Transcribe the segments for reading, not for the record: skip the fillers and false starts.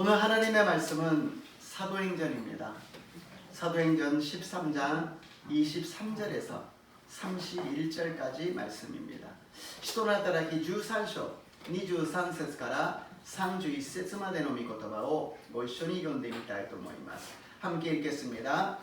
오늘 하나님의 말씀은 사도행전입니다. 사도행전 13장 23절에서 31절까지 말씀입니다. 使徒の働き13章23節から31節までの御言葉をご一緒に読んでみたいと思います。 함께 읽겠습니다.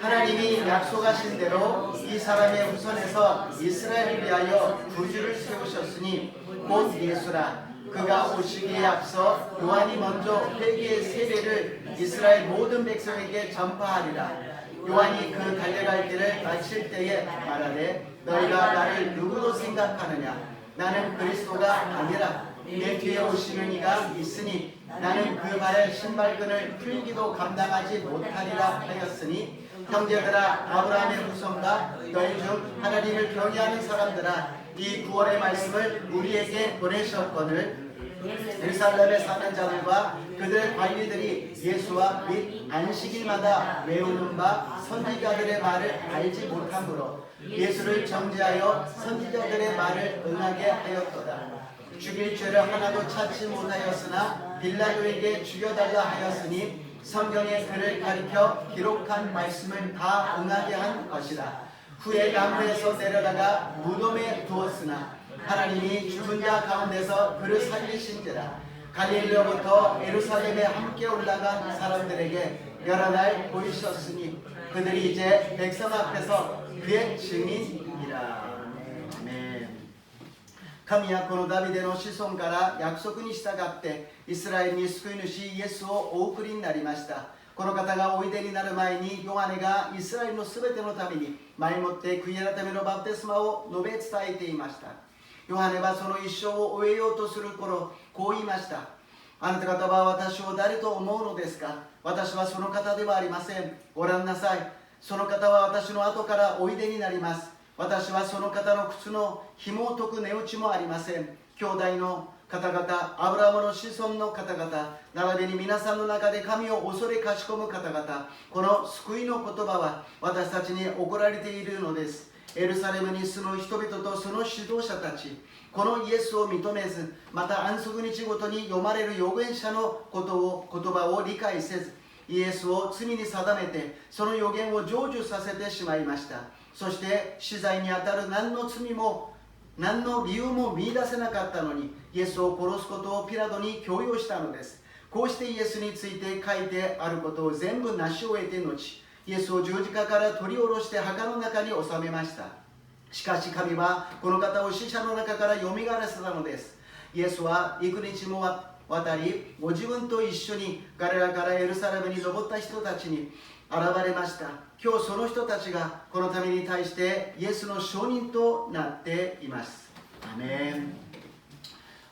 하나님이 약속하신 대로 이 사람의 후손에서 이스라엘을 위하여 구주를 세우셨으니 곧 예수라. 그가 오시기에 앞서 요한이 먼저 회개의 세례를 이스라엘 모든 백성에게 전파하리라. 요한이 그 달려갈 길을 마칠 때에 말하되 너희가 나를 누구로 생각하느냐? 나는 그리스도가 아니라 내 뒤에 오시는 이가 있으니 나는 그 발의 신발끈을 풀기도 감당하지 못하리라 하였으니 형제들아 아브라함의 후손과 너희 중 하나님을 경외하는 사람들아 이 구원의 말씀을 우리에게 보내셨거늘 예루살렘에 사는 자들과 그들 관리들이 예수와 및 안식일마다 외우는 바 선지자들의 말을 알지 못함으로 예수를 정죄하여 선지자들의 말을 응하게 하였도다. 죽일 죄를 하나도 찾지 못하였으나 빌라도에게 죽여달라 하였으니 성경에 그를 가리켜 기록한 말씀을 다 응하게 한 것이라. 후에 나무에서 내려다가 무덤에 두었으나 하나님이 죽은 자 가운데서 그를 살리신지라. 갈릴리로부터 예루살렘에 함께 올라간 사람들에게 여러 날 보이셨으니 그들이 이제 백성 앞에서 그의 증인이라. 아멘. 神はこのダビデの子孫から約束に従ってイスラエルに救い主イエスをお送りになりました。この方がおいでになる前にヨハネがイスラエルのすべてのために前もって悔い改めのバプテスマを述べ伝えていました。ヨハネはその一生を終えようとする頃こう言いました。あなた方は私を誰と思うのですか？私はその方ではありません。ご覧なさい。その方は私の後からおいでになります。私はその方の靴の紐を解く値打ちもありません。兄弟の方々、アブラハムの子孫の方々、並びに皆さんの中で神を恐れかしこむ方々、この救いの言葉は私たちに送られているのです。エルサレムに住む人々とその指導者たち、このイエスを認めず、また安息日ごとに読まれる預言者の言葉を理解せず、イエスを罪に定めて、その預言を成就させてしまいました。そして死罪にあたる何の罪も何の理由も見出せなかったのに、イエスを殺すことをピラトに強要したのです。こうしてイエスについて書いてあることを全部成し終えて後、イエスを十字架から取り下ろして墓の中に収めました。しかし神はこの方を死者の中からよみがえらせたのです。イエスは幾日も渡り、ご自分と一緒にガリラからエルサレムに登った人たちに現れました。今日その人たちがこのために対してイエスの証人となっています。아멘.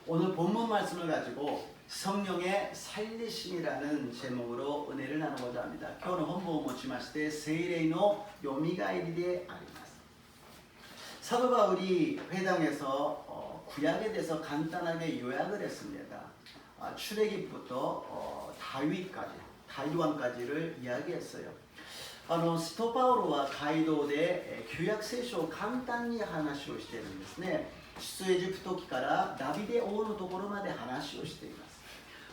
오늘 본문 말씀을 가지고 성령의 살리심이라는 제목으로 은혜를 나누고자 합니다. 今日の本文を持ちまして聖霊のよみがえりであります。 사도 바울이 회당에서 구약에 대해서 간단하게 요약을 했습니다. 출애굽부터 다윗까지, 다윗왕까지를 이야기했어요. 使徒パウロは街道で旧約聖書を簡単に話をしているんですね。出エジプト記からダビデ王のところまで話をしています。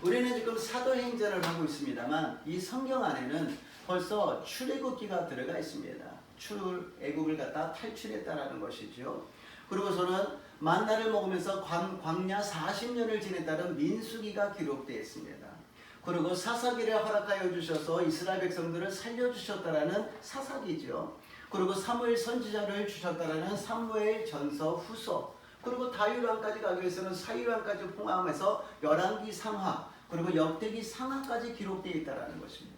우리는 지금 사도행전을 하고 있습니다만 이 성경 안에는 벌써 출애굽기가 들어가 있습니다. 출애굽을 갖다 탈출했다라는 것이죠. 그리고서는 만나를 먹으면서 광야 40년을 지냈다는 민수기가 기록되어 있습니다. 그리고 사사기를 허락하여 주셔서 이스라엘 백성들을 살려주셨다라는 사사기죠. 그리고 사무엘 선지자를 주셨다라는 사무엘 전서 후서, 그리고 다윗왕까지 가기 위해서는 사위왕까지 포함해서 열왕기 상하, 그리고 역대기 상하까지 기록되어 있다라는 것입니다.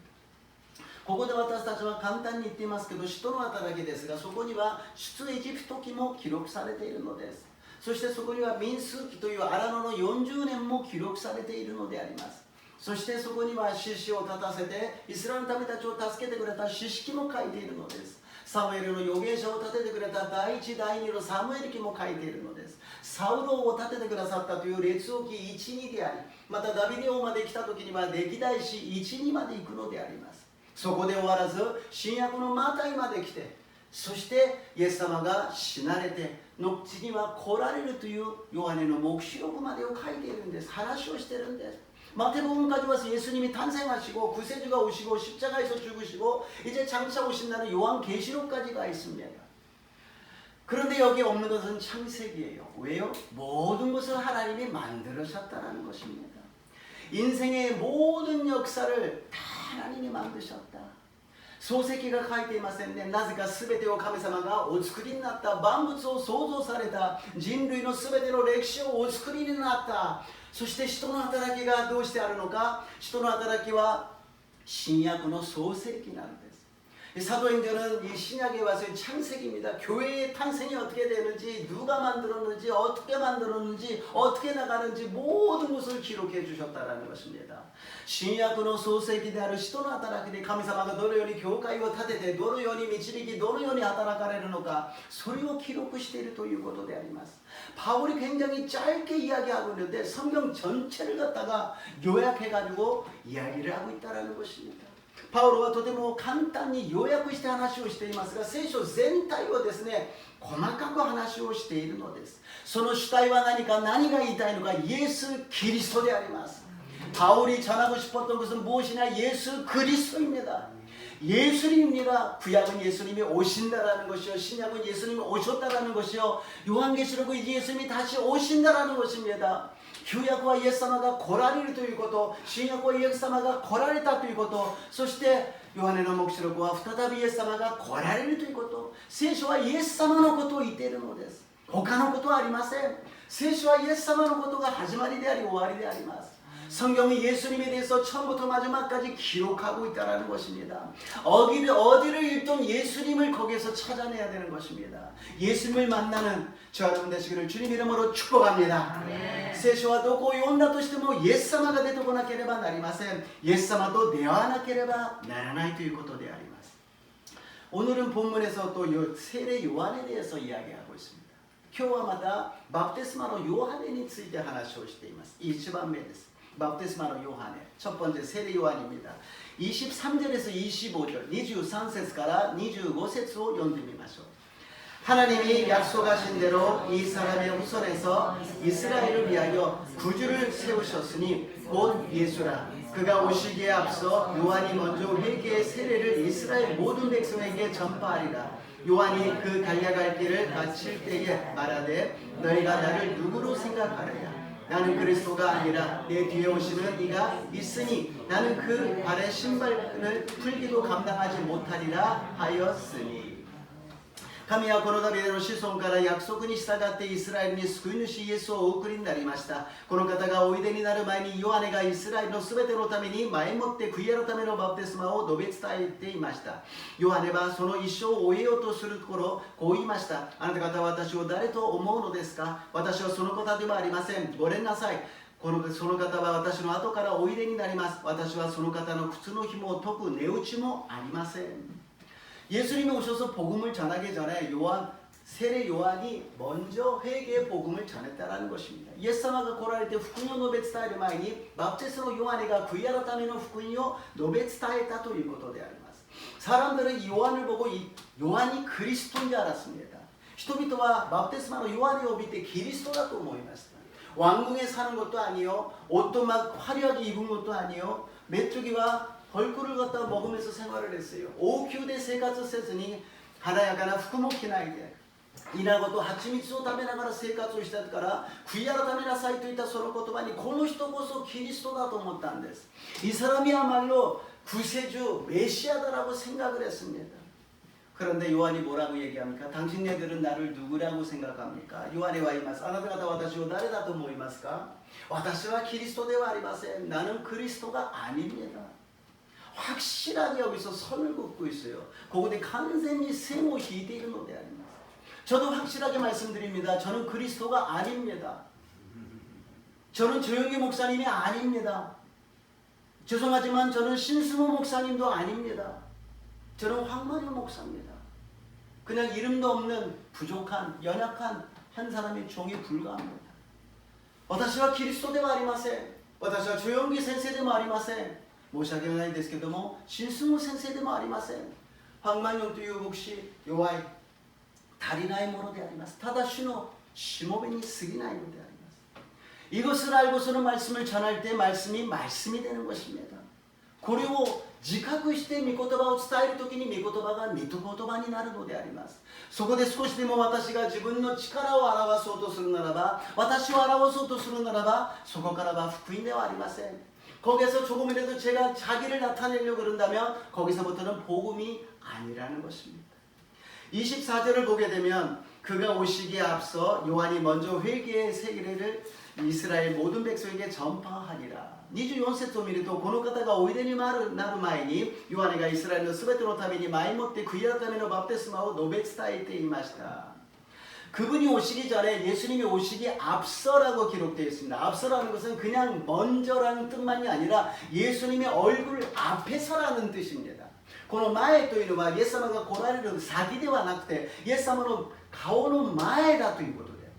ここで私たちは簡単に言っていますけど、使徒の働きですが、そこには出エジプト記も記録されているのです。そしてそこには民数記という荒野の40年も記録されているのであります。そしてそこには獅子を立たせてイスラエルの民たちを助けてくれた詩式も書いているのです。サムエルの預言者を立ててくれた第一第二のサムエル記も書いているのです。サウロを立ててくださったという列王記1、2であり、またダビデ王まで来た時には歴代史1、2まで行くのであります。そこで終わらず、新約のマタイまで来て、そしてイエス様が死なれて、後には来られるというヨハネの黙示録までを書いているんです。話をしているんです。 마태복음까지 와서 예수님이 탄생하시고 구세주가 오시고 십자가에서 죽으시고 이제 장차 오신다는 요한계시록까지 가 있습니다. 그런데 여기 없는 것은 창세기예요. 왜요? 모든 것을 하나님이 만들으셨다는 것입니다. 인생의 모든 역사를 다 하나님이 만드셨다. 漱石が書いていませんね。なぜか全てを神様がお作りになった。万物を創造された。人類の全ての歴史をお作りになった。そして使徒の働きがどうしてあるのか。使徒の働きは新約の創世記なんです。 사도행전은 이 신약에 와서의 창세기입니다. 교회의 탄생이 어떻게 되는지, 누가 만들었는지, 어떻게 만들었는지, 어떻게 나가는지 모든 것을 기록해 주셨다는 것입니다. 신약의 소세기である使徒の働きで神様がどのように教会を建ててどのように導きどのように働かれるのかそれを記録しているということであります. 바울이 굉장히 짧게 이야기하고 있는데 성경 전체를 갖다가 요약해가지고 이야기를 하고 있다는 것입니다. パウロはとても簡単に要約して話をしていますが、聖書全体をですね、細かく話をしているのです。その主体は何か、何が言いたいのか、イエス・キリストであります。바울이 전하고 싶었던 것은 무엇이냐? 예수 그리스도입니다. 예수님입니다. 구약은 예수님이 오신다라는 것이요, 신약은 예수님이 오셨다라는 것이요, 요한계시록은 이제 예수님이 다시 오신다라는 것입니다. 旧約はイエス様が来られるということ、新約はイエス様が来られたということ、そしてヨハネの黙示録は再びイエス様が来られるということ、聖書はイエス様のことを言っているのです。他のことはありません。聖書はイエス様のことが始まりであり終わりであります。 성경이 예수님에 대해서 처음부터 마지막까지 기록하고 있다는 것입니다. 어디를 읽던 예수님을 거기에서 찾아내야 되는 것입니다. 예수님을 만나는 저 여러분 되시기를 주님 이름으로 축복합니다. 聖書はどこを読んだとしてもイエス様が出てこなければなりません。イエス様と出会わなければならないということであります. 오늘은 본문에서 또 세례 요한에 대해서 이야기하고 있습니다. 今日はまたバプテスマのヨハネについて話をしています。1番目です. 바프티스마의 요한의 첫 번째 세례 요한입니다. 23절에서 25절, 23節から 25節を読んでみましょう. 하나님이 약속하신 대로 이 사람의 후손에서 이스라엘을 위하여 구주를 세우셨으니 곧 예수라. 그가 오시기에 앞서 요한이 먼저 회개의 세례를 이스라엘 모든 백성에게 전파하리라. 요한이 그 달려갈 길을 마칠 때에 말하되 너희가 나를 누구로 생각하느냐. 나는 그리스도가 아니라 내 뒤에 오시는 이가 있으니 나는 그 발의 신발끈을 풀기도 감당하지 못하리라 하였으니. 神はこのダビデの子孫から約束に従ってイスラエルに救い主イエスをお送りになりました。この方がおいでになる前にヨハネがイスラエルのすべてのために前もって悔い改めのバプテスマを述べ伝えていました。ヨハネはその一生を終えようとするところこう言いました。あなた方は私を誰と思うのですか。私はその方ではありません。ご覧なさい。その方は私の後からおいでになります。私はその方の靴の紐を解く値打ちもありません。 예수님이 오셔서 복음을 전하기 전에 세례 요한이 먼저 회개의 복음을 전했다라는 것입니다. イエス様が来られて福音を述べ伝える前にバプテスマのヨハネが悔い改めの福音を述べ伝えたということであります. 사람들은 요한을 보고 요한이 그리스도인 줄 알았습니다. 人々はバプテスマのヨハネを見てキリストだと思いました. 왕궁에 사는 것도 아니요, 옷도 막 화려하게 입은 것도 아니요, 메뚜기와 벌꿀을 갖다 먹으면서 생활을 했어요. 王宮で生活せずに華やかな服も着ないで稲子と蜂蜜を食べながら生活をしたから、悔い改めなさいといったその言葉にこの人こそキリストだと思ったんです。이 사람이야말로 구세주 메시아다라고 생각을 했습니다. 그런데 요한이 뭐라고 얘기합니까? 당신네들은 나를 누구라고 생각합니까? 요한이 와이마스. 아나타가타 와타시오 나레다と思いますか? 私はキリストではありません. 나는 그리스도가 아닙니다. 확실하게 여기서 선을 긋고 있어요. 그곳에 간센히 세모 히데이는 노대 아닙니다. 저도 확실하게 말씀드립니다. 저는 그리스도가 아닙니다. 저는 조용기 목사님이 아닙니다. 죄송하지만 저는 신수모 목사님도 아닙니다. 저는 황만효 목사입니다. 그냥 이름도 없는 부족한 연약한 한 사람의 종이 불과합니다. 私はキリストではありません。私は조용기先生でもありません。申し訳ないですけども、신승우先生でもありません。황만용という牧師弱い足りないものであります。ただ主のしもべに過ぎないのであります。 이것을 알고서는 말씀을 전할 때 말씀이 되는 것입니다. 고려고自覚して御言葉を伝えるときに御言葉が御言葉になるのであります。そこで少しでも私が自分の力を表そうとするならば、私を表そうとするならば、そこからは福音ではありません。 거기서 조금이라도 제가 자기를 나타내려고 그런다면 거기서부터는 복음이 아니라는 것입니다. 24절을 보게 되면 그가 오시기에 앞서 요한이 먼저 회개의 세례를 이스라엘 모든 백성에게 전파하니라. 24節を見るとこの方がおいでになる前にヨハネがイスラエルのすべてのために前もって悔い改めのバプテスマを述べ伝えていました. 그분이 오시기 전에 예수님이 오시기 앞서라고 기록되어 있습니다. 앞서라는 것은 그냥 먼저라는 뜻만이 아니라 예수님의 얼굴 앞에서라는 뜻입니다. この前というのはイエス様が来られる先ではなくてイエス様の顔の前だということで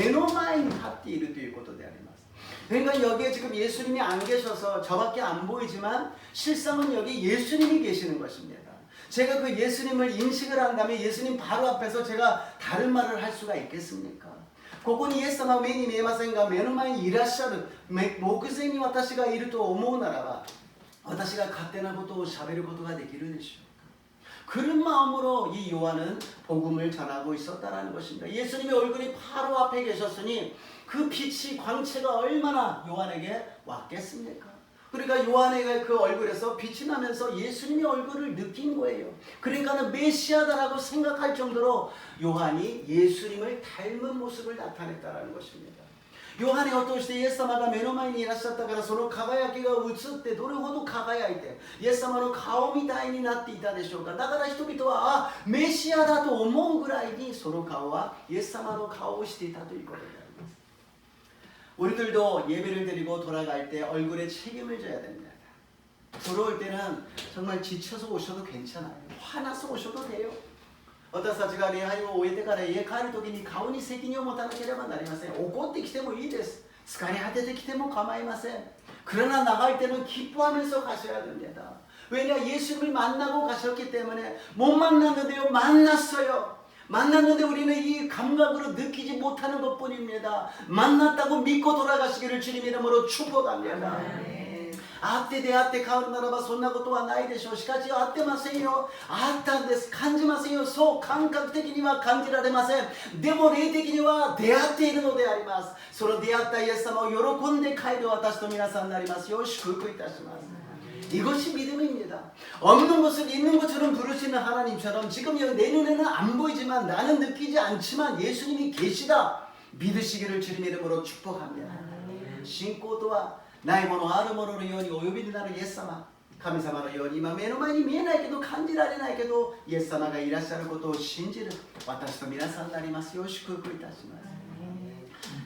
目の前に立っているということであります. 그러니까 여기에 지금 예수님이 안 계셔서 저밖에 안 보이지만 실상은 여기 예수님이 계시는 것입니다. 제가 그 예수님을 인식을 한다면 예수님 바로 앞에서 제가 다른 말을 할 수가 있겠습니까? ここにイエス様は目に見えませんが目の前にいらっしゃる目前に私がいると思うならば私が勝手なことを喋ることができるでしょうか? 그런 마음으로 이 요한은 복음을 전하고 있었다라는 것입니다. 예수님의 얼굴이 바로 앞에 계셨으니 그 빛이 광채가 얼마나 요한에게 왔겠습니까? 그러니까 요한의 그 얼굴에서 빛이 나면서 예수님의 얼굴을 느낀 거예요. 그러니까는 메시아다라고 생각할 정도로 요한이 예수님을 닮은 모습을 나타냈다라는 것입니다. 요한이 어떠시되イエス様が目の前にいらっしゃったからその輝きが映ってどれほど輝いてイエス様の顔みたいになっていたでしょうか。だから人々はあメシアだと思うぐらいにその顔はイエス様の顔をしていたということであります。 우리들도 예배를 드리고 돌아갈 때 얼굴에 책임을 져야 됩니다. 들어올 때는 정말 지쳐서 오셔도 괜찮아요. 화나서 오셔도 돼요. 私たちが礼拝を終えてから家帰るときに顔に責任を持たなければなりません。怒ってきてもいいです。疲れ果ててきても構いません。 그러나 나갈 때는 기뻐하면서 가셔야 됩니다. 왜냐 예수님을 만나고 가셨기 때문에 못 만났는데요 만났어요. 만났는데 우리는 이 감각으로 느끼지 못하는 것뿐입니다. 만났다고 믿고 돌아가시기를 주님 이름으로 축복합니다. 会って出会って変わるならばそんなことはないでしょう。しかし会ってませんよ。会ったんです。感じませんよ。そう感覚的には感じられません。でも霊的には出会っているのであります。その出会ったイエス様を喜んで帰る私と皆さんになりますよう祝福いたします。 이것이 믿음입니다. 없는 것을 있는 것처럼 부르시는 하나님처럼 지금 여기 내 눈에는 안 보이지만 나는 느끼지 않지만 예수님이 계시다 믿으시기를 주님 이름으로 축복합니다. 신고とはないものあるもののようにお呼びになるイエス様神様のように今目の前に見えないけど感じられないけどイエス様がいらっしゃることを信じる私と皆さんになりますよう祝福いたします。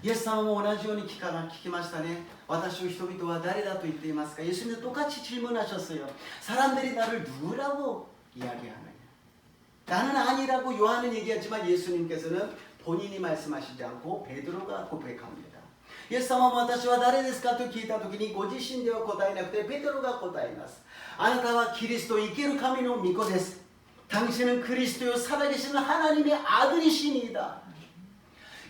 イエス様も同じように聞きましたね。私を人々は誰だと言っていますか? 예수님도 똑같이 질문하셨어요. 사람들이 나를 누구라고 이야기하느냐? 나는 아니라고 요한은 얘기하지만 예수님께서는 본인이 말씀하시지 않고 베드로가 고백합니다. イエス様も私は誰ですかと聞いたときにご自身では答えなくてペテロが答えます。あなたはキリスト生ける神の御子です。 당신은 그리스도요 살아계시는 하나님의 아들이시니이다.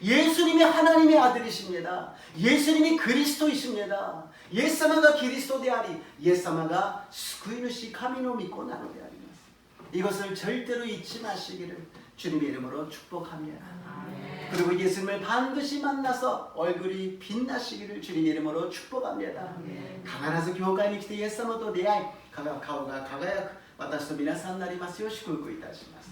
예수님이 하나님의 아들이십니다. 예수님이 그리스도이십니다. 예수님가 그리스도であり 예수님가 救い主神の御子なのであります. 이것을 절대로 잊지 마시기를 주님의 이름으로 축복합니다. 그리고 예수님을 반드시 만나서 얼굴이 빛나시기를 주님의 이름으로 축복합니다. 必ず教会に来てイエス様と出会い顔が輝く私と皆さんになりますよう祝福いたします.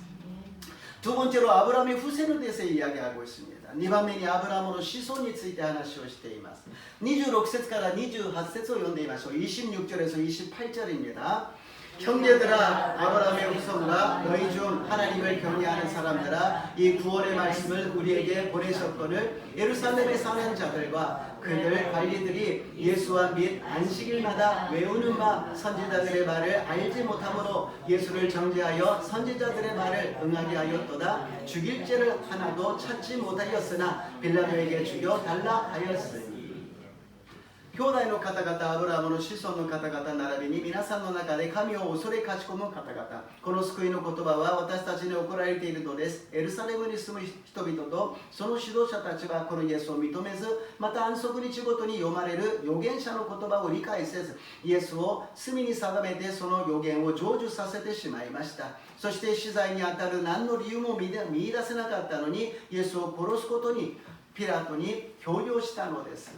두 번째로 아브라함의 후세에 대해서 이야기하고 있습니다. 2番目にアブラハムの子孫について話をしています。26節から28節を読んでみましょう。26절에서 28절입니다. 형제들아 아브라함의 후손과 너희 중 하나님을 경외하는 사람들아 이 구원의 말씀을 우리에게 보내셨거늘 예루살렘에 사는 자들과 그들 관리들이 예수와 및 안식일마다 외우는 바 선지자들의 말을 알지 못함으로 예수를 정죄하여 선지자들의 말을 응하게 하였도다. 죽일 죄를 하나도 찾지 못하였으나 빌라도에게 죽여 달라 하였으니. 兄弟の方々、アブラハムの子孫の方々並びに皆さんの中で神を恐れかしこむ方々、この救いの言葉は私たちに送られているのです。エルサレムに住む人々とその指導者たちはこのイエスを認めず、また安息日ごとに読まれる預言者の言葉を理解せず、イエスを罪に定めてその預言を成就させてしまいました。そして死罪にあたる何の理由も見出せなかったのに、イエスを殺すことにピラトに強要したのです。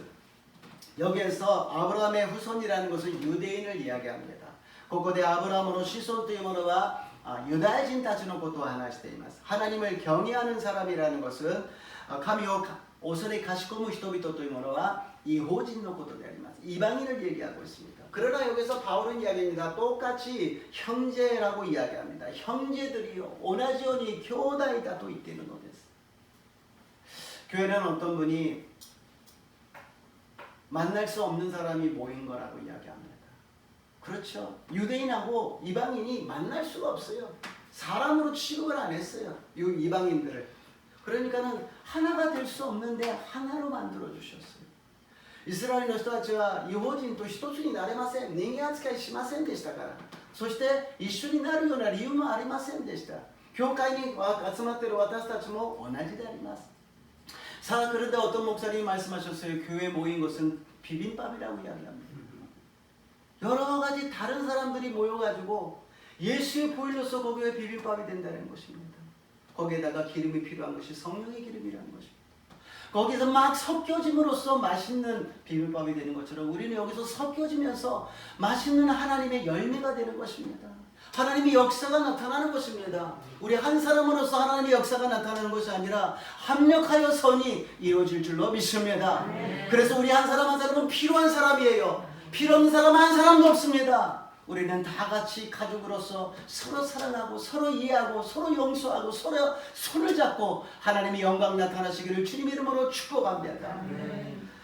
여기에서 아브라함의 후손이라는 것은 유대인을 이야기합니다. ここで 아브라함의子孫というものは 유다인たちのことを話しています. 하나님을 경외하는 사람이라는 것은 神を恐れかしこむ人々というものは 이호진의 ことであります. 이방인을 얘기하고 있습니다. 그러나 여기서 바울은 이야기합니다. 똑같이 형제라고 이야기합니다. 형제들이요, 同じように兄弟だと言っているのです. 교회는 어떤 분이 만날 수 없는 사람이 모인 거라고 이야기합니다. 그렇죠. 유대인하고 이방인이 만날 수가 없어요. 사람으로 취급을 안 했어요. 이 이방인들을. 그러니까는 하나가 될 수 없는데 하나로 만들어 주셨어요. 이스라엘の人たちは違法人と一つになれません。人間扱いしませんでしたから。そして一緒になるような理由もありませんでした。教会に集まっている私たちも同じであります. 자, 그런데 어떤 목사님이 말씀하셨어요. 교회 모인 것은 비빔밥이라고 이야기합니다. 여러 가지 다른 사람들이 모여가지고 예수의 보일러서 거기에 비빔밥이 된다는 것입니다. 거기에다가 기름이 필요한 것이 성령의 기름이라는 것입니다. 거기서 막 섞여짐으로써 맛있는 비빔밥이 되는 것처럼 우리는 여기서 섞여지면서 맛있는 하나님의 열매가 되는 것입니다. 하나님의 역사가 나타나는 것입니다. 우리 한 사람으로서 하나님의 역사가 나타나는 것이 아니라 합력하여 선이 이루어질 줄로 믿습니다. 그래서 우리 한 사람 한 사람은 필요한 사람이에요. 필요 없는 사람 한 사람도 없습니다. 우리는 다 같이 가족으로서 서로 사랑하고 서로 이해하고 서로 용서하고 서로 손을 잡고 하나님의 영광 나타나시기를 주님 이름으로 축복합니다.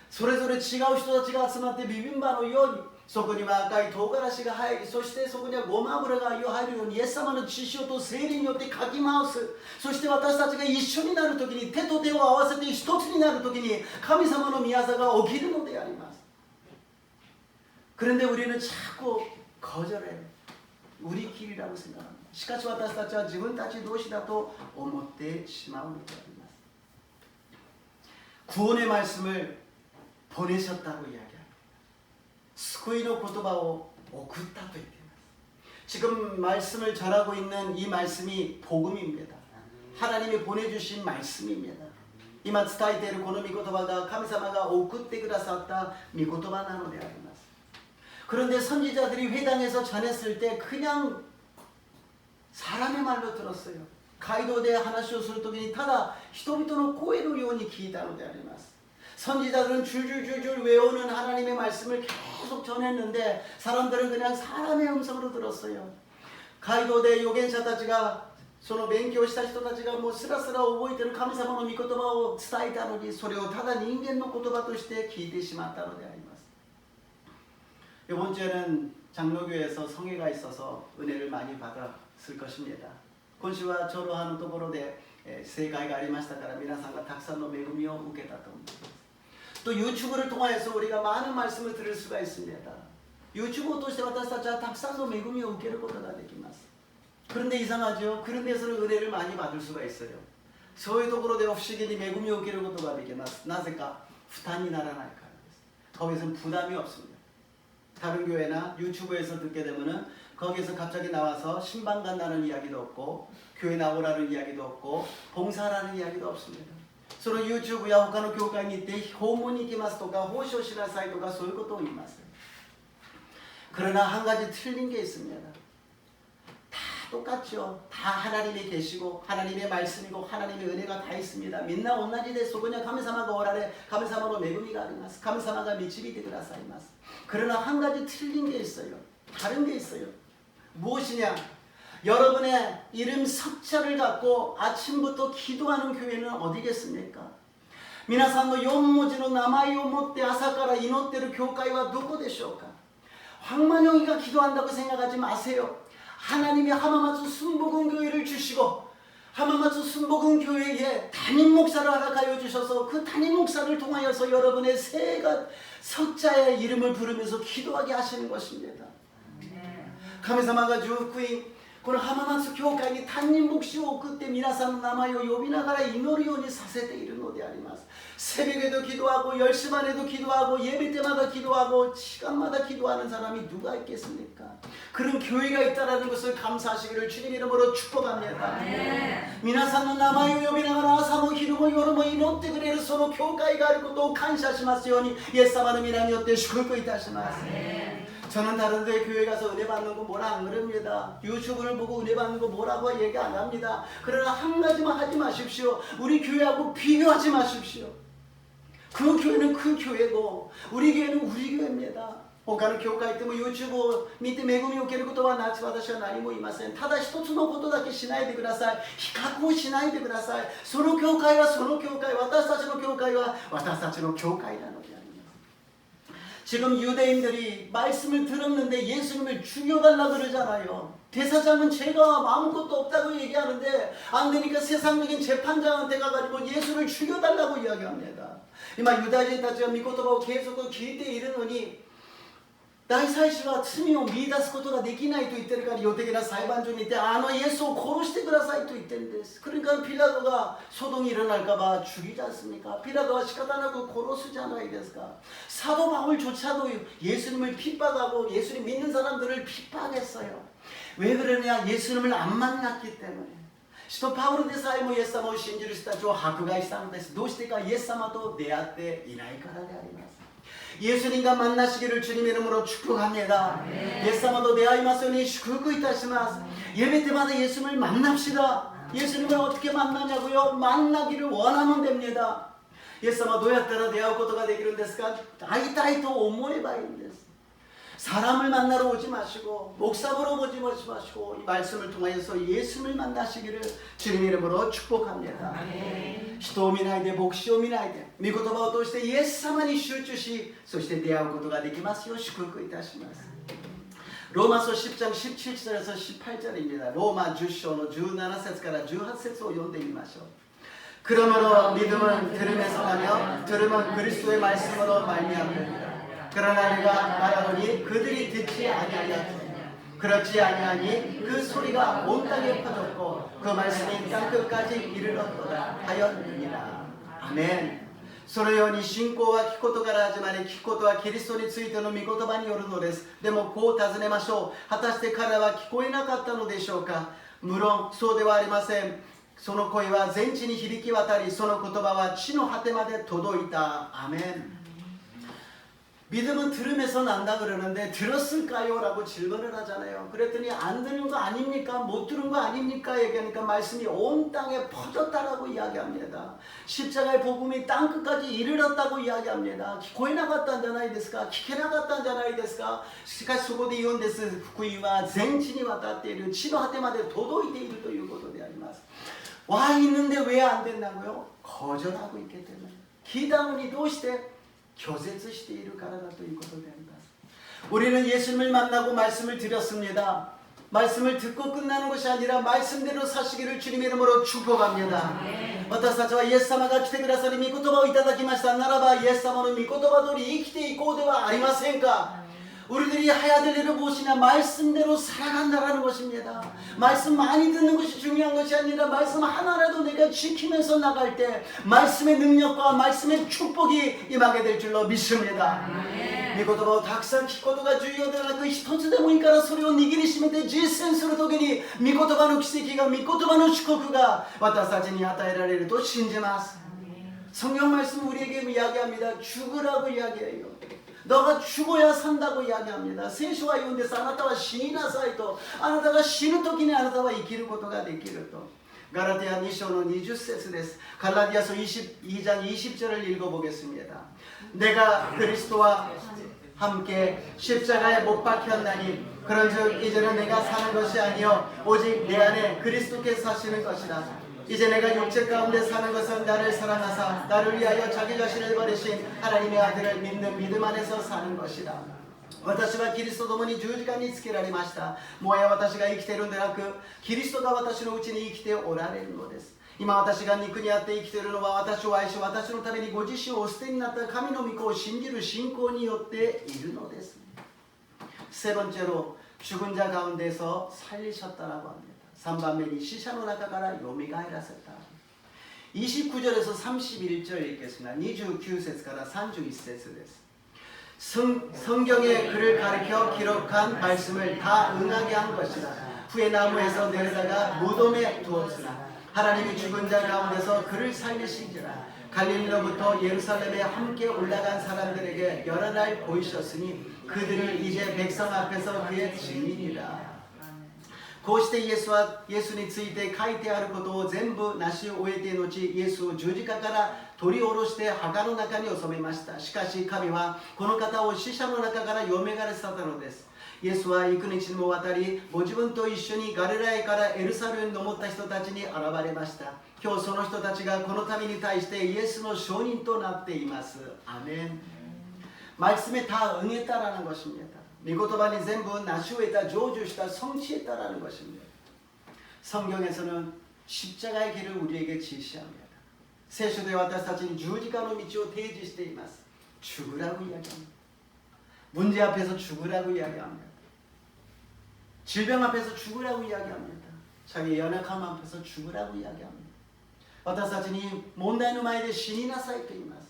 それぞれ違う人たちが集まってビビンバのようにそこには赤い唐辛子が入り、そしてそこにはごま油が入るようにイエス様の血潮と聖霊によってかき回す。そして私たちが一緒になるときに手と手を合わせて一つになるときに神様の御業が起きるのであります。 그런데 우리는 자꾸 거절해요. 우리끼리라고 생각합니다. しかし私たちは自分たち同士だと思ってしまうのであります。 구원의 말씀을 보내셨다고 이야기합니다. 救いの言葉を送ったと言っています. 지금 말씀을 전하고 있는 이 말씀이 복음입니다. 하나님이 보내주신 말씀입니다. 今伝えているこの御言葉が神様が送ってくださった御言葉なのであります. 그런데 선지자들이 회당에서 전했을 때 그냥 사람의 말로 들었어요. 街道で話をするときにただ人々の声のように聞いたのであります. 선지자들은 줄줄줄줄 외우는 하나님의 말씀을 계속 전했는데 사람들은 그냥 사람의 음성으로 들었어요. 街道で預言者たちがその勉強した人たちがもうスラスラ覚えている神様の御言葉を伝えたのにそれをただ人間の言葉として聞いてしまったのであります. 이번 주에는 장로교에서 성회가 있어서 은혜를 많이 받았을 것입니다. 今週はちょうどところで正会がありましたから皆さんがたくさんの恵みを受けたと思います. 또 유튜브를 통해서 우리가 많은 말씀을 들을 수가 있습니다. 유튜브を通して私たちはたくさんの恵みを受けることができます. 그런데 이상하죠. 그런 데서는 은혜를 많이 받을 수가 있어요. そういうところで不思議に恵みを受けることができます. なぜか負担にならないからです. 거기서는 부담이 없습니다. 다른 교회나 유튜브에서 듣게 되면은 거기에서 갑자기 나와서 신방 간다는 이야기도 없고 교회 나오라는 이야기도 없고 봉사라는 이야기도 없습니다. その YouTube や他の教会に行って訪問に行きますとか奉仕をしなさいとかそういうことを言います. 그러나 한 가지 틀린 게 있습니다. 다 똑같죠. 다 하나님이 계시고 하나님의 말씀이고 하나님의 은혜가 다 있습니다. みんな同じです。そこには神様がおられ神様の恵みがあります. 神様が導いてくださいます. 그러나 한 가지 틀린 게 있어요. 다른 게 있어요. 무엇이냐? 여러분의 이름 석자를 갖고 아침부터 기도하는 교회는 어디겠습니까? 皆さんの4文字の名前を持って朝から祈っている教会はどこでしょうか? 황만영이가 기도한다고 생각하지 마세요. 하나님이 하마마트 순복음 교회를 주시고 하마마트 순복음 교회에 담임 목사를 허락하여 주셔서 그 담임 목사를 통하여서 여러분의 새가 석자의 이름을 부르면서 기도하게 하시는 것입니다. 감사마가주 구인この浜松教会に担任牧師を送って皆さんの名前を呼びながら祈るようにさせているのであります。 새벽에도 기도하고 10시 반에도 기도하고 예배 때마다 기도하고 시간마다 기도하는 사람이 누가 있겠습니까? 그런 교회가 있다는 것을 감사하시기를 주님 이름으로 축복합니다. 皆さんの名前を呼びながら朝も昼も夜も祈ってくれるその教会があることを感謝しますようにイエス様の皆によって祝福いたします。 저는 다른 데 교회 가서 은혜 받는 거 뭐라 안 그럽니다. 유튜브를 보고 은혜 받는 거 뭐라고 얘기 안 합니다. 그러나 한 가지만 하지 마십시오. 우리 교회하고 비교하지 마십시오. 그 교회는 그 교회고 우리 교회는 우리 교회입니다. 他の教会行っても YouTube を見て恵みを受けることはなく私は何も言いません。ただ一つのことだけしないでください。比較をしないでください。その教会はその教会、私たちの教会は私たちの教会なのであります。 지금 유대인들이 말씀을 들었는데 예수님을 죽여달라 그러잖아요. 대사장은 제가 아무것도 없다고 얘기하는데 안 되니까 세상적인 재판장한테 가가지고 예수를 죽여달라고 이야기합니다. 이마 유다인들たちは御言葉を継続聞いているのに大祭司は罪を見出すことができないと言ってるから予定的な裁判所にいてあのイエスを殺してくださいと言ってるんです。 그러니까 빌라도가 소동이 일어날까봐 죽이지 않습니까? 빌라도가 시카다나고殺すじゃないですか. 사도 바울조차도 예수님을 핍박하고 예수님 믿는 사람들을 핍박했어요. 왜 그러냐? 예수님을 안 만났기 때문에. 使徒パウロでさえもイエス様を信じる人たちを迫害したのです。どうしてかイエス様と出会っていないからであります。 예수님과 만나시기를 주님 이름으로 축복합니다. 예수님과도 대하이마소니 축복 이타시마스. 예배 때마다 예수님을 만납시다. 예수님을 어떻게 만나냐고요? 만나기를 원하면 됩니다. 예수님과 도야따라 대할 것가 되기를 데스까? 아이따이 또 오모에바인데스. 사람을 만나러 오지 마시고 목사 보러 오지 마시고 이 말씀을 통하여서 예수님을 만나시기를 주님 이름으로 축복합니다. 人を見ないで牧師を見ないで御言葉を通してイエス様に集中しそして出会うことができますよう祝福いたします。 로마서 10장 17절에서 18절입니다. 로마 10장 17절から 18절을 読んでみましょう. 그러므로 믿음은 들음에서 나며 들음은 그리스도의 말씀으로 말미암느니라. 그러나 내가 말하노니 그들이 듣지 아니하였느니라. 그렇지 아니하니 그 소리가 온 땅에 퍼졌고 그 말씀이 땅끝까지 이르렀도다 하였느니라. 아멘. そのように信仰は聞くことから始まり聞くことはキリストについての御言葉によるのです。でもこう尋ねましょう。果たして彼らは聞こえなかったのでしょうか。無論そうではありません。その声は全地に響き渡りその言葉は地の果てまで届いた。アメン。 믿음은 들음에서 난다 그러는데 들었을까요? 라고 질문을 하잖아요. 그랬더니 안 들은 거 아닙니까? 못 들은 거 아닙니까? 얘기하니까 말씀이 온 땅에 퍼졌다라고 이야기합니다. 십자가의 복음이 땅끝까지 이르렀다고 이야기합니다. 기코에 나갔단 자나이 데스까? 기케 나갔단 자나이 데스까? 시카시 소고데 이온 데스 후쿠이와 zen치니 왔다 때리고 치노 하테마데 도도이데 이르ということであります. 와 있는데 왜 안 된다고요? 거절하고 있기 때문에. 기다문이 どうして 교제しているからだということであります. 우리는 예수님을 만나고 말씀을 드렸습니다. 말씀을 듣고 끝나는 것이 아니라 말씀대로 사시기를 주님 이름으로 축복합니다. 私たちはイエス様が来てくださり御言葉をいただきましたならばイエス様の御言葉通り生きていこうではありませんか. 우리들이 해야 될 일은 무엇이냐? 말씀대로 살아간다라는 것입니다. 말씀 많이 듣는 것이 중요한 것이 아니라 말씀 하나라도 내가 지키면서 나갈 때 말씀의 능력과 말씀의 축복이 임하게 될 줄로 믿습니다. 御言葉をたくさん聞くことが重要ではなく一つでもいいからそれを握りしめて実践するときに御言葉の奇跡が御言葉の祝福が私たちに与えられると信じます. 성경 말씀 우리에게 이야기합니다. 죽으라고 이야기해요. 너가 죽어야 산다고 이야기합니다.聖書は言うんです. あなたは死になさいと. あなたが死ぬときにあなたは生きることができると. 갈라디아 2장 20절です. 갈라디아서 22장 20절을 읽어보겠습니다. 내가 그리스도와 함께 십자가에 못 박혔나니 그런즉 이제는 내가 사는 것이 아니요 오직 내 안에 그리스도께서 사시는 것이라. 이제 내가 육체 가운데 사는 것은 나를 사랑하사 나를 위하여 자기 자신을 버리신 하나님의 아들을 믿는 믿음 안에서 사는 것이다. 私はキリストと共に十字架につけられました。もはや私が生きているのでなく、キリストが私のうちに生きておられるのです。今私が肉にあって生きているのは、私を愛し私のためにご自身をお捨てになった神の御子を信じる信仰によっているのです。세 번째로 죽은 자 가운데서 살리셨다라고 합니다. 3番目に 死者の中からよみがえらせた. 29절에서 31절 읽겠습니다. 29節から 31節です. 성경에 그를 가르쳐 기록한 말씀을 다 응하게 한 것이라. 후에 나무에서 내려다가 무덤에 두었으나 하나님이 죽은 자 가운데서 그를 살리신지라. 갈릴리로부터 예루살렘에 함께 올라간 사람들에게 여러 날 보이셨으니 그들이 이제 백성 앞에서 그의 증인이라. こうしてイエスについて書いてあることを全部成し終えて後、イエスを十字架から取り下ろして墓の中に収めました。しかし神はこの方を死者の中からよみがえらせたのです。イエスは幾日にもわたり、ご自分と一緒にガリラヤからエルサレムに登った人たちに現れました。今日その人たちがこの民に対してイエスの証人となっています。アメン。말씀에 다 응했다라는 것입니다. 미고토반이 전부 나시오에다 조주시다 성취했다라는 것입니다. 성경에서는 십자가의 길을 우리에게 지시합니다. 세수대 와타사치는 주지가노 미치오 대지시대 이마스. 죽으라고 이야기합니다. 문제 앞에서 죽으라고 이야기합니다. 질병 앞에서 죽으라고 이야기합니다. 자기 연약함 앞에서 죽으라고 이야기합니다. 와타사치니 몬다이노 마에데 신이 나사이 또 이마스.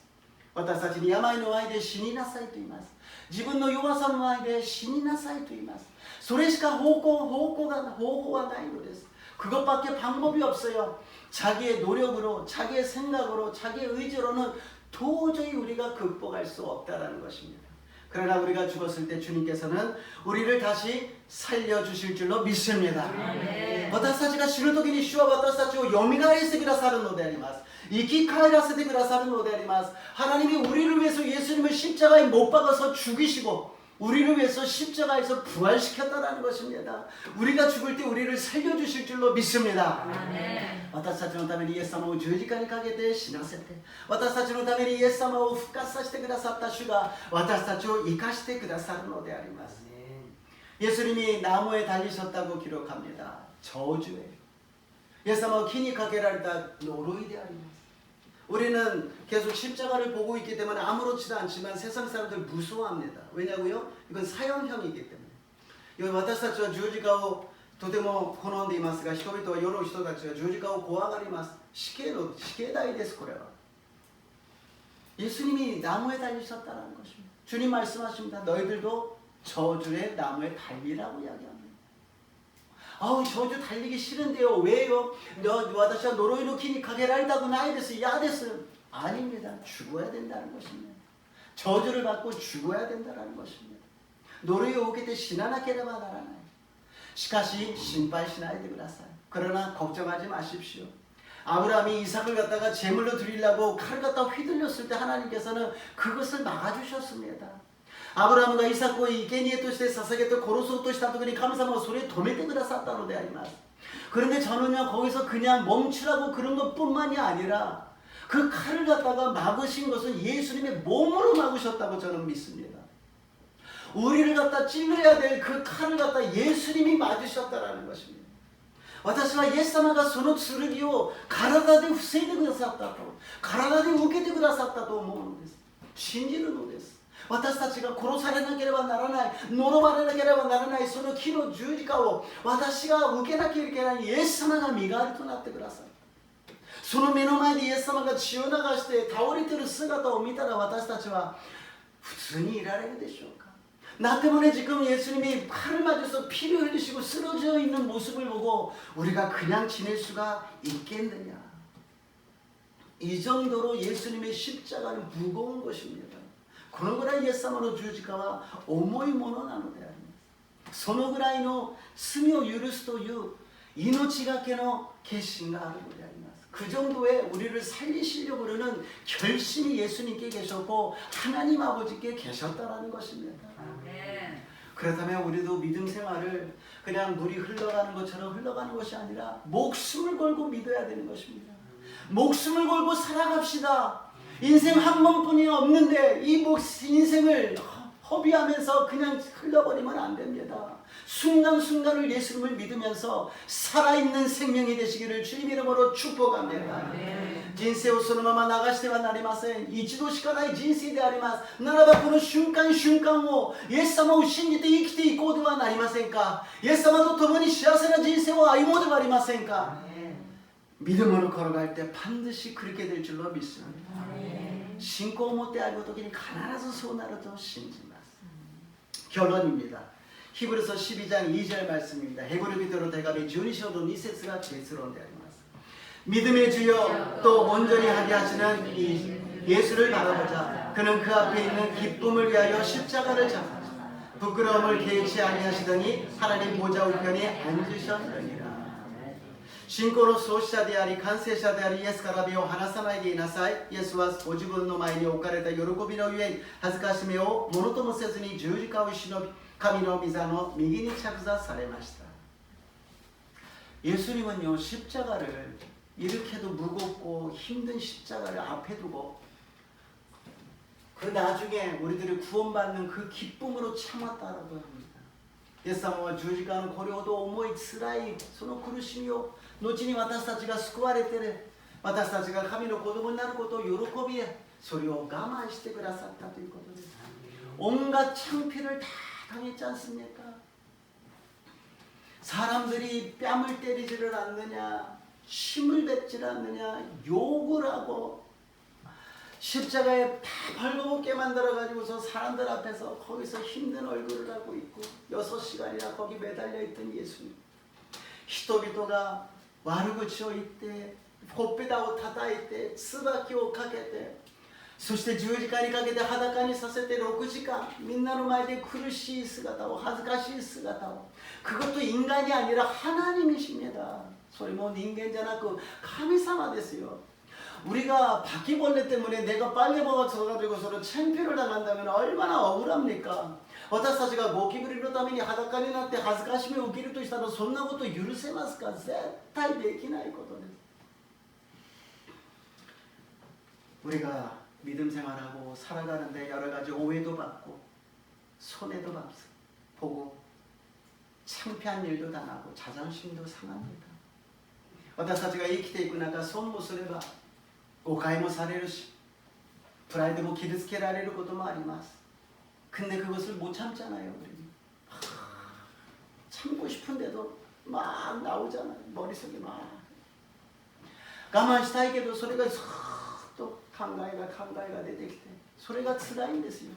私たちに病の前で死になさいと言います。自分の弱さの前で死になさいと言います。それしか方法はないのです。 그것밖에 방법이 없어요. 자기의 노력으로, 자기의 생각으로, 자기의 의지로는 도저히 우리가 극복할 수 없다는 것입니다. 그러나 우리가 죽었을 때 주님께서는 우리를 다시 살려주실 줄로 믿습니다. 私たちが死ぬ時に主は私たちをよみがえらせてくださるのであります。 生き返らせてくださるのであります。 하나님이 우리를 위해서 예수님을 십자가에 못 박아서 죽이시고 우리를 위해서 십자가에서 부활시켰다는 것입니다. 우리가 죽을 때 우리를 살려주실 줄로 믿습니다. 私たちのためにイエス様を十字架にかけて死なせて、私たちのためにイエス様を復活させてくださった主が私たちを生かしてくださるのであります。 예수님이 나무에 달리셨다고 기록합니다. 저주에 예수님은 기니 가게라리다 노로이であります. 우리는 계속 십자가를 보고 있기 때문에 아무렇지도 않지만 세상 사람들 무서워합니다. 왜냐고요? 이건 사형형이기 때문에. 여기 私たちは十字架をとても好んでいますが、人々は世の人たちは十字架を怖がります。死刑台です、これは。 예수님이 나무에 달리셨다는 것입니다. 주님 말씀하십니다. 너희들도 저주의 나무에 달리라고 이야기합니다. 아우 저주 달리기 싫은데요. 왜요? 와다시와 노로이노 키니 가게라이다고 나이 됐어요. 야 됐어요. 아닙니다. 죽어야 된다는 것입니다. 저주를 받고 죽어야 된다는 것입니다. 노로이 오게 때 신하나케레바 나라나요. 시카시 신발 신하야 되그라사요. 그러나 걱정하지 마십시오. 아브라함이 이삭을 갖다가 제물로 드리려고 칼을 갖다 휘둘렸을 때 하나님께서는 그것을 막아주셨습니다. 아브라함과 이삭과 이게니에 또して捧げて殺そうとした時に神様はそれを止めてくださったのであります. 그런데 저는요 거기서 그냥 멈추라고 그런 것뿐만이 아니라 그 칼을 갖다가 막으신 것은 예수님의 몸으로 막으셨다고 저는 믿습니다. 우리를 갖다 찔러야 될 그 칼을 갖다 예수님이 맞으셨다라는 것입니다. 私はイエス様がその剣を体で防いでくださったと、体で受けてくださったと思うのです。信じるのです。 私たちが殺されなければならない、呪われなければならないその木の十字架を私が受けなきゃいけないイエス様が身代わりとなってください。その目の前でイエス様が血を流して倒れている姿を見たら私たちは普通にいられるでしょうか。 나 때문에 지금 예수님이 칼을 맞아서 피를 흘리시고 쓰러져 있는 모습을 보고 우리가 그냥 지낼 수가 있겠느냐. 이 정도로 예수님의 십자가는 무거운 것입니다. このぐらいイエス様の十字架は重いものなのであります。そのぐらいの罪を許すという命がけの決心があるのであります。 그 정도의 우리를 살리시려고 그러는 결심이 예수님께 계셨고 하나님 아버지께 계셨다라는 것입니다. 그렇다면 우리도 믿음 생활을 그냥 물이 흘러가는 것처럼 흘러가는 것이 아니라 목숨을 걸고 믿어야 되는 것입니다. 목숨을 걸고 살아갑시다. 인생 한 번뿐이 없는데 이 인생을 허비하면서 그냥 흘러버리면 안 됩니다. 순간순간을 예수님을 믿으면서 살아있는 생명이 되시기를 주님 이름으로 축복합니다. 人生をそのまま流してはなりません。一度しかない人生であります。ならばこの瞬間瞬間をイエス様を信じて生きていこうではなりませんか。イエス様と共に幸せな人生を歩もうではありませんか。 믿음으로 걸어갈 때 반드시 그렇게 될 줄로 믿습니다. 신고 못해 알고 도기니 가나라서 소나라도 신지마스. 결론입니다. 히브리서 12장 2절 말씀입니다. 헤브리 비드로 대가비 주니셔도 니세스가 죄스러운 데 아리마스. 믿음의 주여 또 온전히 하게 하시는 이 예수를 바라보자. 그는 그 앞에 있는 기쁨을 위하여 십자가를 잡으시다. 부끄러움을 개의치 아니하시더니 하나님 보좌 우편에 앉으셨느니라. 신고로 소시자であり完成者でありイエスから目を離さないでいなさい。イエスはご自分の前に置かれた喜びのゆえに恥ずかしめをものともせずに十字架を忍び神の御座の右に着座されました。 예수님은요 십자가를 이렇게도 무겁고 힘든 십자가를 앞에 두고 그 나중에 우리들이 구원받는 그 기쁨으로 참았다라고 합니다. イエス様は十字架のこれほど重い辛いその苦しみを後に私たちが救われて私たちが神の子供になることを喜びそれを我慢してくださったということです。 온갖 창피를 다 당했지 않습니까? 사람들이 뺨을 때리지를 않느냐 침을 뱉지를 않느냐 욕을 하고 십자가에 다 벌거벗게 만들어가지고서 사람들 앞에서 거기서 힘든 얼굴을 하고 있고 6시간이나 거기 매달려 있던 예수님 人々が悪口を言ってほっぺたを叩いて椿をかけてそして十字架にかけて裸にさせて6時間みんなの前で苦しい姿を恥ずかしい姿を 그것도 인간이 아니라 하나님이십니다. それも人間じゃなく神様ですよ. 우리가 바퀴벌레 때문에 내가 빨래 먹어서 서로 창피를 당한다면 얼마나 억울합니까? 私たちがゴキブリのために裸になって恥ずかしめを受けるとしたらそんなこと許せますか？絶対できないことです。 우리가 믿음 생활하고 살아가는데 여러 가지 오해도 받고 손해도 보고 창피한 일도 당하고 자존심도 상합니다. 私たちが生きていく中損もすれば誤解もされるしプライドも傷つけられることもあります. 근데 그것을 못 참잖아요. 우리는. 참고 싶은데도 막 나오잖아요. 머릿속에 막. 가만히したいけどそれが또考えが出てきてそれが辛いんですよ.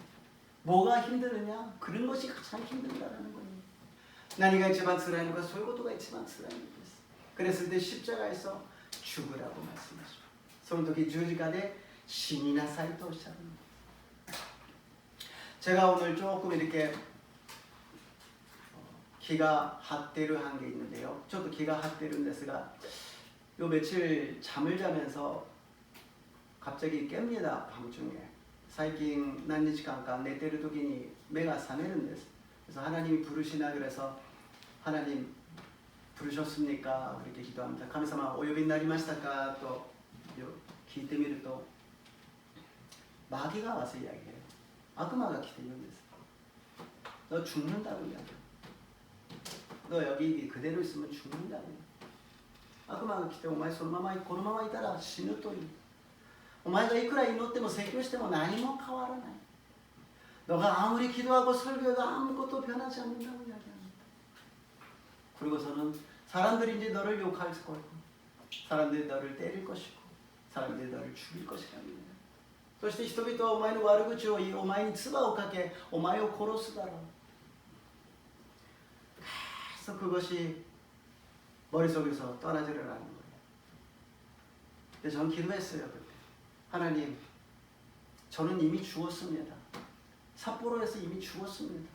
뭐가 힘드느냐? 그런 것이 가장 힘들다라는 거예요. 何が一番辛いのかそういうことが一番辛いんです. 그랬을 때 십자가에서 죽으라고 말씀하십니다. その時十字架で死になさいとおっしゃるんです. 제가 오늘 조금 이렇게 기가 핫대르한 게 있는데요. 저도 기가 핫대르인데스가 요 며칠 잠을 자면서 갑자기 깹니다. 밤중에. 最近何日間か寝てる時に目が覚めるんです. 그래서 하나님이 부르시나 그래서 하나님 부르셨습니까? 그렇게 기도합니다. 神様お呼びになりましたか? 또聞いてみると 마귀가 와서 이야기해요. 악마가 기대는데서 너 죽는다고 이야기해요. 너 여기 그대로 있으면 죽는다고. 악마가 기대 お前そのままこのままいたら死ぬという. お前がいくら祈っても説教しても何も変わらない. 너가 아무리 기도하고 설교해도 아무것도 변하지 않는다고 이야기합니다. 그리고서는 사람들이 이제 너를 욕할 거고 사람들이 너를 때릴 것이고 사람들이 너를 죽일 것이랍니다. そして人々はお前の悪口を言いお前に唾をかけお前を殺すだろう. 계속 그것이 머릿속에서 떠나지를 않는 거예요. 근데 전 기도했어요. 그때. 하나님, 저는 이미 죽었습니다. 삿포로에서 이미 죽었습니다.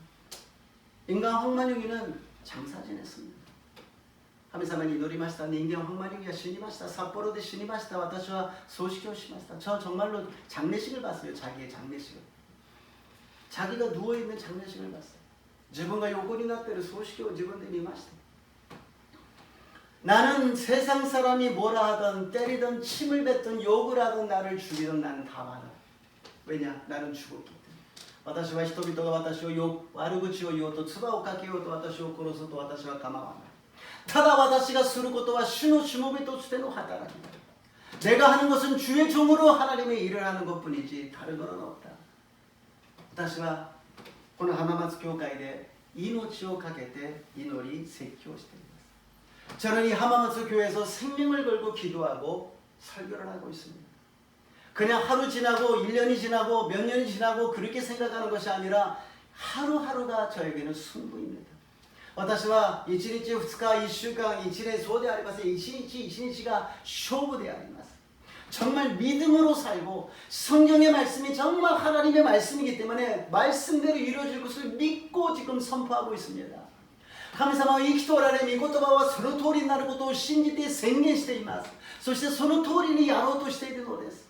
인간 황만용이는 장사 지냈습니다. 神様に祈りました. 인간 황만용이가 死にました. 삿포로에 死にました. 私は葬式をしました. 저 정말로 장례식을 봤어요. 자기의 장례식을. 자기가 누워있는 장례식을 봤어요. 自分が横になっている葬式を自分で見ました. 나는 세상 사람이 뭐라 하든 때리든 침을 뱉든 욕을 하든 나를 죽이든 나는 다 받아. 왜냐? 나는 죽었기 때문에. 私は人々が私を悪口を言おうと唾をかけようと私を殺すと私は構わない。ただ私がすることは主のしもべとしての働きだ。 내가 하는 것은 주의 종으로 하나님의 일을 하는 것뿐이지 다른 것은 없다. 私はこの浜松教会で命をかけて祈り説教しています. 저는 이浜松교회에서 생명을 걸고 기도하고 설교를 하고 있습니다. 그냥 하루 지나고 1년이 지나고 몇 년이 지나고 그렇게 생각하는 것이 아니라 하루하루가 저에게는 승부입니다. 私は1日2日1週間1年そうでありません。1日1日が勝負であります. 정말 믿음으로 살고 성경의 말씀이 정말 하나님의 말씀이기 때문에 말씀대로 이루어질 것을 믿고 지금 선포하고 있습니다. 神様は生きておられ、御言葉はその通りになることを信じて宣言しています。そしてその通りにやろうとしているのです.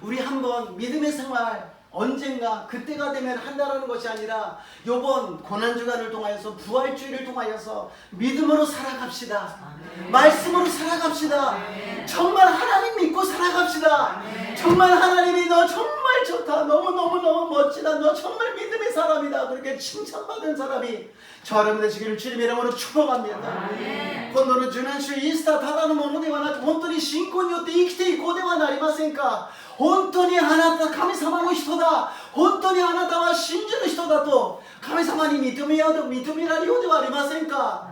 우리 한번 믿음의 생활 언젠가 그때가 되면 한다라는 것이 아니라 이번 고난주간을 통하여서 부활주의를 통하여서 믿음으로 살아갑시다. 말씀으로 살아갑시다. 정말 하나님 믿고 살아갑시다. 정말 하나님이 너 정말 좋다. 너무너무너무 멋지다. 너 정말 믿음의 사람이다. 그렇게 칭찬받은 사람이 저 여러분 되시기를 주님의 이름으로 축복합니다. 今度の受難週イースターただのものではなく本当に信仰によって生きていこうではなりませんか。本当にあなた神様の人だ。本当にあなたは信じる人だと神様に認められようではありませんか。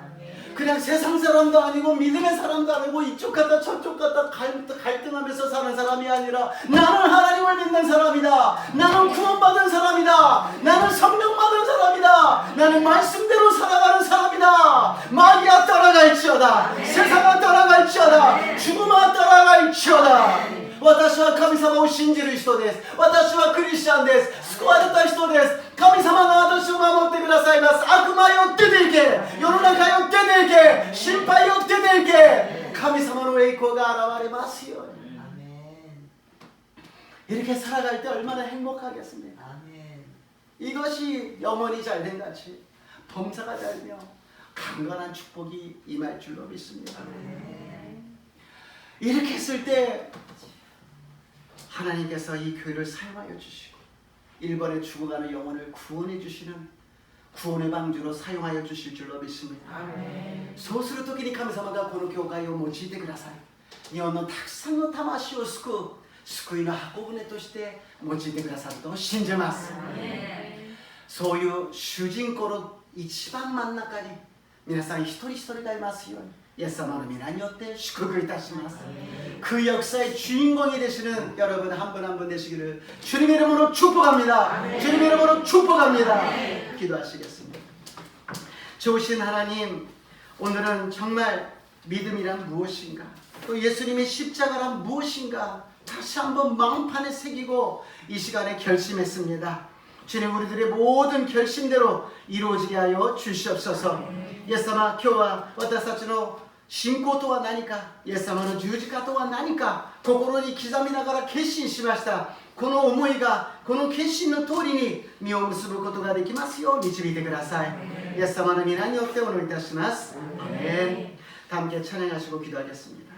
그냥 세상 사람도 아니고 믿음의 사람도 아니고 이쪽 갔다 저쪽 갔다 갈등하면서 사는 사람이 아니라 나는 하나님을 믿는 사람이다. 나는 구원받은 사람이다. 나는 성령 받은 사람이다. 나는 말씀대로 살아가는 사람이다. 마귀야 떠나갈지어다. 세상아 떠나갈지어다. 죽음아 떠나갈지어다. 私は神様を信じる人です。私はクリスチャンです。救われた人です。神様が私を守ってくださいます。悪魔よ出ていけ。世の中よ出ていけ。心配よ出ていけ。神様の栄光が現れますように。 이렇게 살아갈 때 얼마나 행복하겠습니까? 이것이 영혼이 잘된 같이 범사가 잘며 강건한 축복이 임할 줄로 믿습니다. 이렇게 했을 때 하나님께서 이 교회를 사용하여 주시고 일본에 죽어가는 영혼을 구원해 주시는 구원의 방주로 사용하여 주실 줄로 믿습니다. そうする時に神様がこの教会を用いてください。日本のたくさんの魂を救う救いの箱舟として用いてくださると信じます。そういう主人公の一番真ん中に皆さん一人一人がいますようにイエス様の皆によって祝福いたします。그 역사의 주인공이 되시는 여러분 한 분 한 분 되시기를 주님의 이름으로 축복합니다. 주님의 이름으로 축복합니다. 기도하시겠습니다. 좋으신 하나님, 오늘은 정말 믿음이란 무엇인가, 또 예수님의 십자가란 무엇인가 다시 한번 마음판에 새기고 이 시간에 결심했습니다. 주님, 우리들의 모든 결심대로 이루어지게 하여 주시옵소서. イエス様、今日は私たちの信仰とは何か、イエス様の十字架とは何か心に刻みながら決心しました。この思いがこの決心の通りに実を結ぶことができますよう導いてください。イエス様の皆によってお祈りいたします。アメン。함께 찬양하시고 기도하겠습니다.